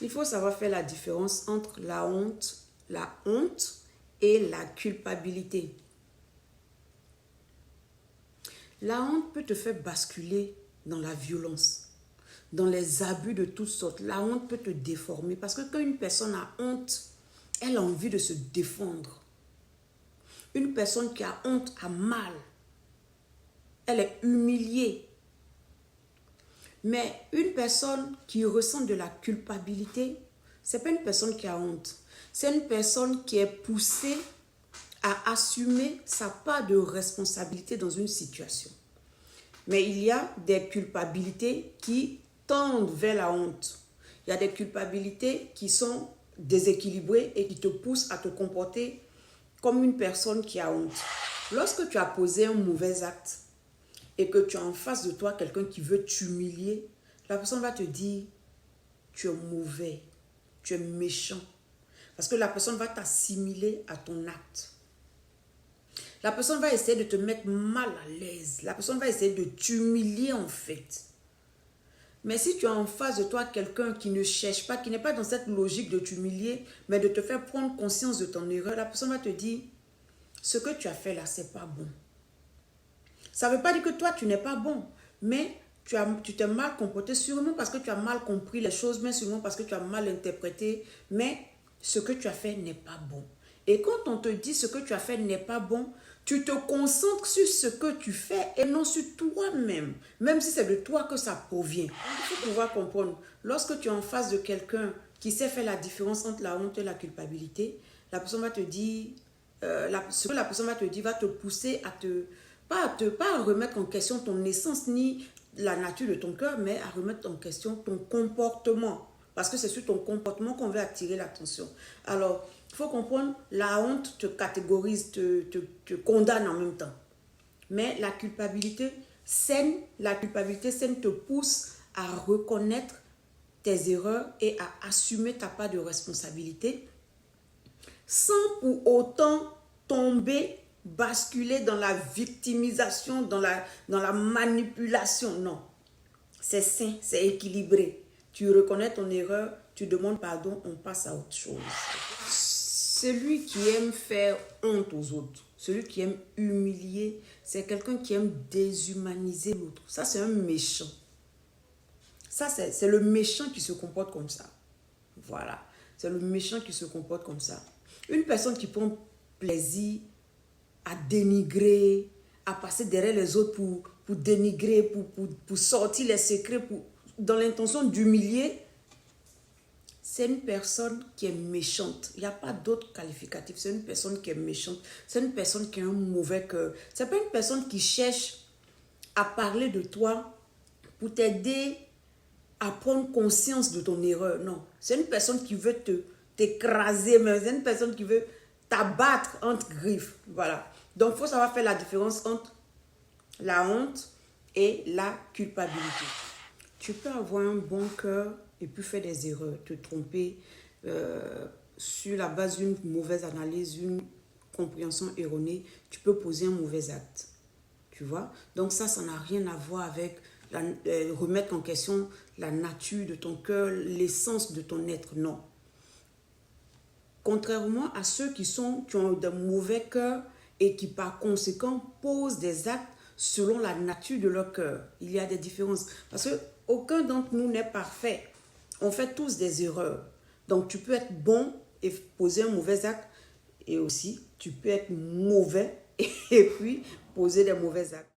Il faut savoir faire la différence entre la honte et la culpabilité. La honte peut te faire basculer dans la violence, dans les abus de toutes sortes. La honte peut te déformer parce que quand une personne a honte, elle a envie de se défendre. Une personne qui a honte a mal. Elle est humiliée. Mais une personne qui ressent de la culpabilité, ce n'est pas une personne qui a honte. C'est une personne qui est poussée à assumer sa part de responsabilité dans une situation. Mais il y a des culpabilités qui tendent vers la honte. Il y a des culpabilités qui sont déséquilibrées et qui te poussent à te comporter comme une personne qui a honte. Lorsque tu as posé un mauvais acte et que tu as en face de toi quelqu'un qui veut t'humilier, la personne va te dire « tu es mauvais, tu es méchant ». Parce que la personne va t'assimiler à ton acte. La personne va essayer de te mettre mal à l'aise. La personne va essayer de t'humilier en fait. Mais si tu as en face de toi quelqu'un qui ne cherche pas, qui n'est pas dans cette logique de t'humilier, mais de te faire prendre conscience de ton erreur, la personne va te dire « ce que tu as fait là, c'est pas bon ». Ça ne veut pas dire que toi, tu n'es pas bon, mais tu t'es mal comporté, sûrement parce que tu as mal compris les choses, mais sûrement parce que tu as mal interprété, mais ce que tu as fait n'est pas bon. Et quand on te dit ce que tu as fait n'est pas bon, tu te concentres sur ce que tu fais et non sur toi-même, même si c'est de toi que ça provient. Il faut pouvoir comprendre, lorsque tu es en face de quelqu'un qui sait faire la différence entre la honte et la culpabilité, la personne va te dire, ce que la personne va te dire va te pousser à pas à remettre en question ton essence ni la nature de ton cœur, mais à remettre en question ton comportement. Parce que c'est sur ton comportement qu'on veut attirer l'attention. Alors, il faut comprendre, la honte te catégorise, te condamne en même temps. Mais la culpabilité saine te pousse à reconnaître tes erreurs et à assumer ta part de responsabilité sans pour autant basculer dans la victimisation, dans la manipulation. Non, c'est sain, c'est équilibré. Tu reconnais ton erreur, tu demandes pardon, on passe à autre chose. Celui qui aime faire honte aux autres, celui qui aime humilier, c'est quelqu'un qui aime déshumaniser l'autre. Ça, c'est un méchant. Ça, c'est le méchant qui se comporte comme ça. Voilà, c'est le méchant qui se comporte comme ça. Une personne qui prend plaisir à dénigrer, à passer derrière les autres pour dénigrer, pour sortir les secrets, dans l'intention d'humilier, c'est une personne qui est méchante. Il n'y a pas d'autre qualificatif. C'est une personne qui est méchante. C'est une personne qui a un mauvais cœur. Ce n'est pas une personne qui cherche à parler de toi pour t'aider à prendre conscience de ton erreur. Non, c'est une personne qui veut t'écraser, mais c'est une personne qui veut t'abattre entre griffes. Voilà. Donc, il faut savoir faire la différence entre la honte et la culpabilité. Tu peux avoir un bon cœur et puis faire des erreurs, te tromper sur la base d'une mauvaise analyse, une compréhension erronée. Tu peux poser un mauvais acte. Tu vois? Donc ça n'a rien à voir avec remettre en question la nature de ton cœur, l'essence de ton être. Non. Contrairement à ceux qui ont de mauvais cœurs et qui par conséquent posent des actes selon la nature de leur cœur. Il y a des différences. Parce qu'aucun d'entre nous n'est parfait. On fait tous des erreurs. Donc tu peux être bon et poser un mauvais acte. Et aussi, tu peux être mauvais et puis poser des mauvais actes.